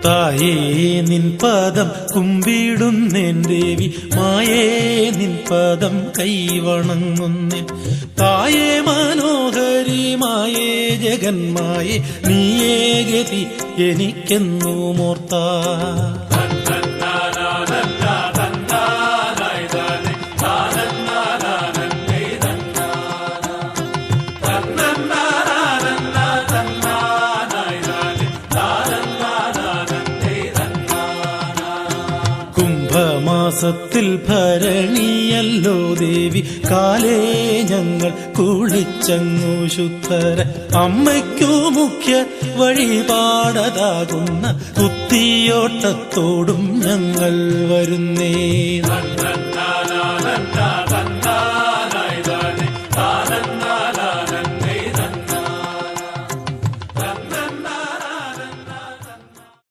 തായേ നിൻ പദം കുമ്പിടുന്നേൻ ദേവി, മായേ നിൻ പദം കൈവണങ്ങുന്നേൻ. തായേ മനോഹരി മായേ ജഗന്മായേ, നീയേ ഗതി എനിക്കെന്നു മോർത്താ. കുംഭമാസത്തിൽ ഭരണിയല്ലോ ദേവി, കാലേ ഞങ്ങൾ കുളിച്ചങ്ങു ശുദ്ധര. അമ്മയ്ക്കു മുഖ്യ വഴിപാടതാകുന്ന കുത്തിയോട്ടത്തോടും ഞങ്ങൾ വരുന്നേ.